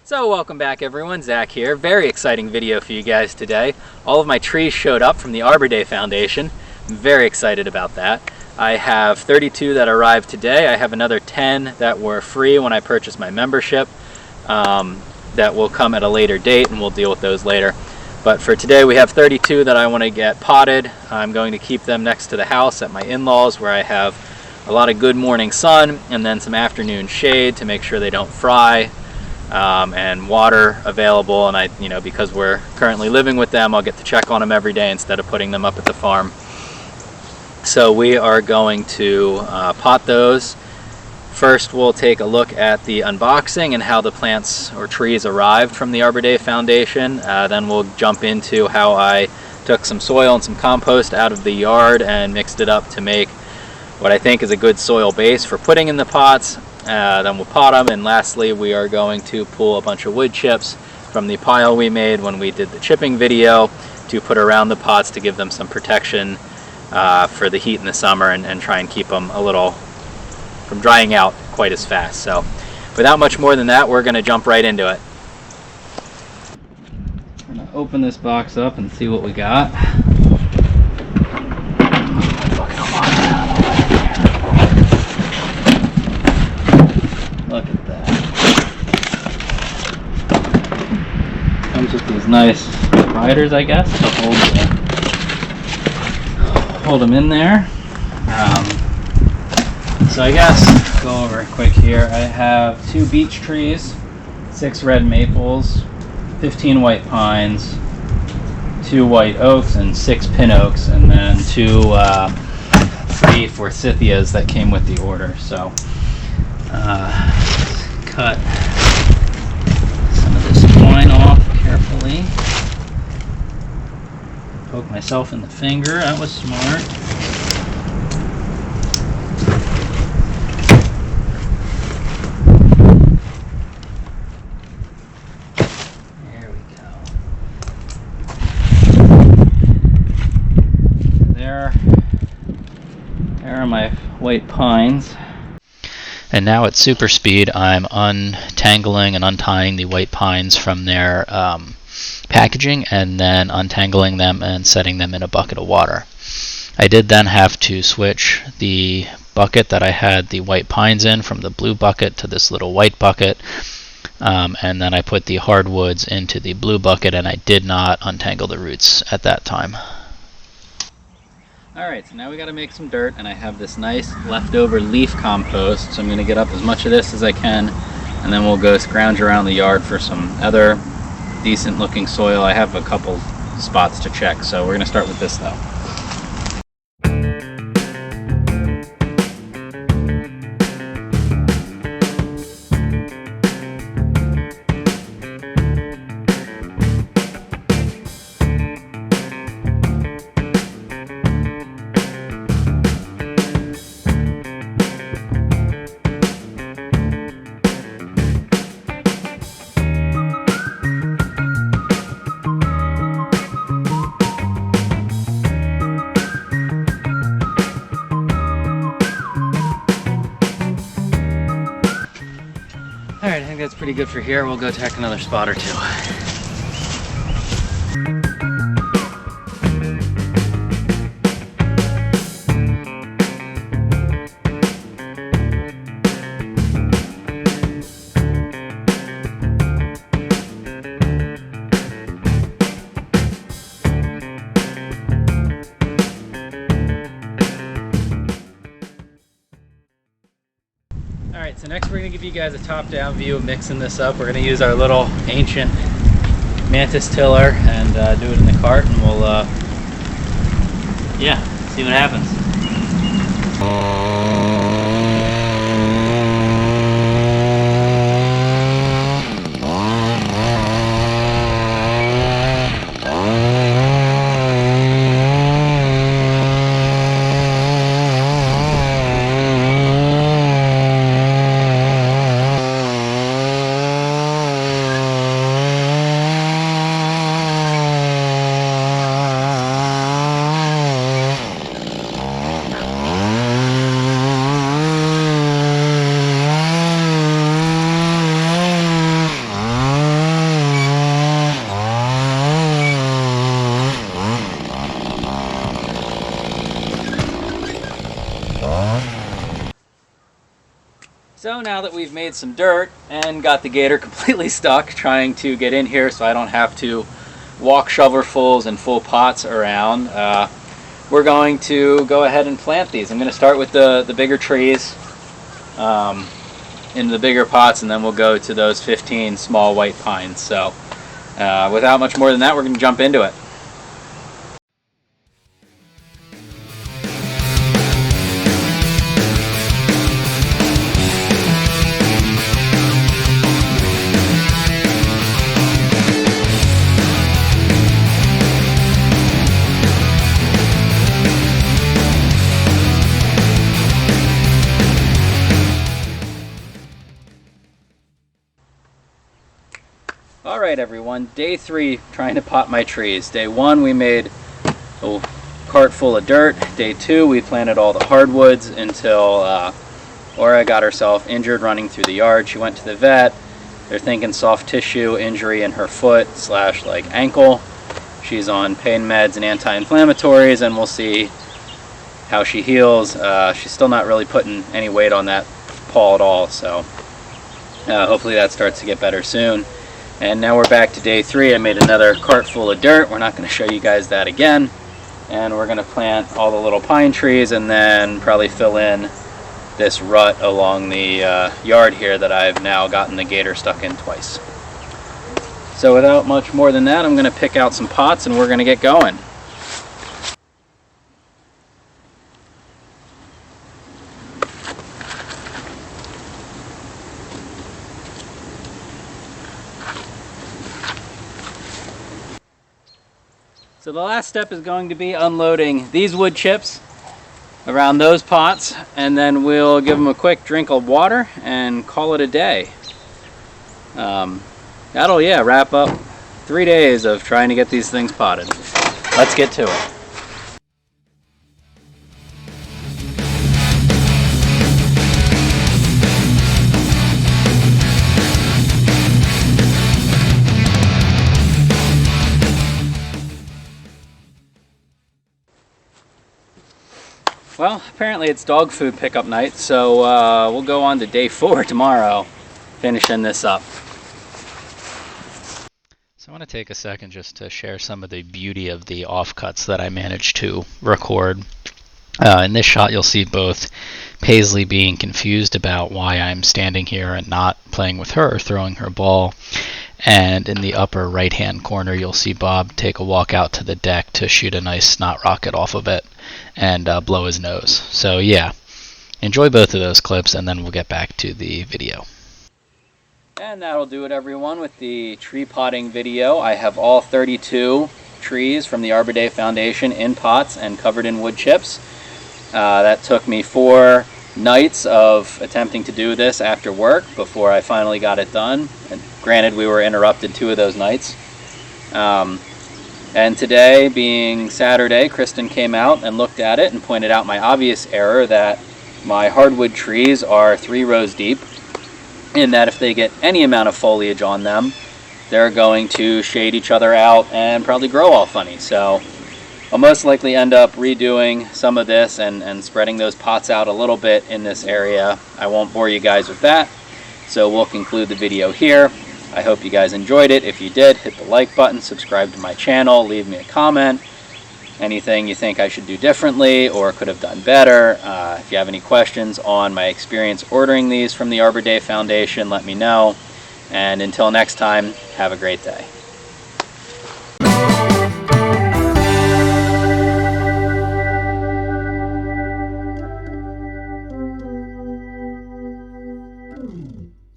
So welcome back everyone, Zach here. Very exciting video for you guys today. All of my trees showed up from the Arbor Day Foundation. I'm very excited about that. I have 32 that arrived today. I have another 10 that were free when I purchased my membership that will come at a later date, and we'll deal with those later. But for today we have 32 that I want to get potted. I'm going to keep them next to the house at my in-laws where I have a lot of good morning sun and then some afternoon shade to make sure they don't fry. And water available, and because we're currently living with them, I'll get to check on them every day instead of putting them up at the farm. So we are going to pot those. First we'll take a look at the unboxing and how the plants or trees arrived from the Arbor Day Foundation. Then we'll jump into how I took some soil and some compost out of the yard and mixed it up to make what I think is a good soil base for putting in the pots. Then we'll pot them, and lastly we are going to pull a bunch of wood chips from the pile we made when we did the chipping video to put around the pots to give them some protection for the heat in the summer and try and keep them a little from drying out quite as fast. So without much more than that, we're going to jump right into it. I'm going to open this box up and see what we got. Look at that. Comes with these nice dividers, I guess, to hold them in there. So I guess, go over quick here. I have 2 beech trees, 6 red maples, 15 white pines, 2 white oaks, and 6 pin oaks, and then 3 forsythias that came with the order. So cut some of this twine off carefully. Poke myself in the finger, that was smart. There we go. There are my white pines. And now at super speed, I'm untangling and untying the white pines from their packaging and then untangling them and setting them in a bucket of water. I did then have to switch the bucket that I had the white pines in from the blue bucket to this little white bucket, and then I put the hardwoods into the blue bucket, and I did not untangle the roots at that time. Alright, so now we got to make some dirt, and I have this nice leftover leaf compost, so I'm going to get up as much of this as I can, and then we'll go scrounge around the yard for some other decent looking soil. I have a couple spots to check, so we're going to start with this though. Alright, I think that's pretty good for here. We'll go tack another spot or two. Alright, so next we're going to give you guys a top-down view of mixing this up. We're going to use our little ancient Mantis tiller and do it in the cart, and we'll see what happens. So now that we've made some dirt and got the gator completely stuck trying to get in here so I don't have to walk shovelfuls and full pots around, we're going to go ahead and plant these. I'm going to start with the bigger trees in the bigger pots, and then we'll go to those 15 small white pines. So without much more than that, we're going to jump into it. Alright everyone, day 3 trying to pot my trees. Day 1 we made a cart full of dirt. Day 2 we planted all the hardwoods until Laura got herself injured running through the yard. She went to the vet. They're thinking soft tissue injury in her foot / like ankle. She's on pain meds and anti-inflammatories, and we'll see how she heals. She's still not really putting any weight on that paw at all, so hopefully that starts to get better soon. And now we're back to day 3. I made another cart full of dirt. We're not going to show you guys that again. And we're going to plant all the little pine trees and then probably fill in this rut along the yard here that I've now gotten the gator stuck in twice. So without much more than that, I'm going to pick out some pots and we're going to get going. So the last step is going to be unloading these wood chips around those pots, and then we'll give them a quick drink of water and call it a day. That'll wrap up 3 days of trying to get these things potted. Let's get to it. Well, apparently it's dog food pickup night, so we'll go on to day 4 tomorrow, finishing this up. So I want to take a second just to share some of the beauty of the offcuts that I managed to record. In this shot you'll see both Paisley being confused about why I'm standing here and not playing with her or throwing her ball. And in the upper right hand corner you'll see Bob take a walk out to the deck to shoot a nice snot rocket off of it and blow his nose. So yeah, enjoy both of those clips and then we'll get back to the video. And that'll do it everyone with the tree potting video. I have all 32 trees from the Arbor Day Foundation in pots and covered in wood chips. That took me 4 nights of attempting to do this after work before I finally got it done. And granted, we were interrupted 2 of those nights. And today, being Saturday, Kristin came out and looked at it and pointed out my obvious error that my hardwood trees are 3 rows deep, in that if they get any amount of foliage on them, they're going to shade each other out and probably grow all funny. So I'll most likely end up redoing some of this and spreading those pots out a little bit in this area. I won't bore you guys with that, so we'll conclude the video here. I hope you guys enjoyed it. If you did, hit the like button, subscribe to my channel, leave me a comment. Anything you think I should do differently or could have done better. If you have any questions on my experience ordering these from the Arbor Day Foundation, let me know. And until next time, have a great day.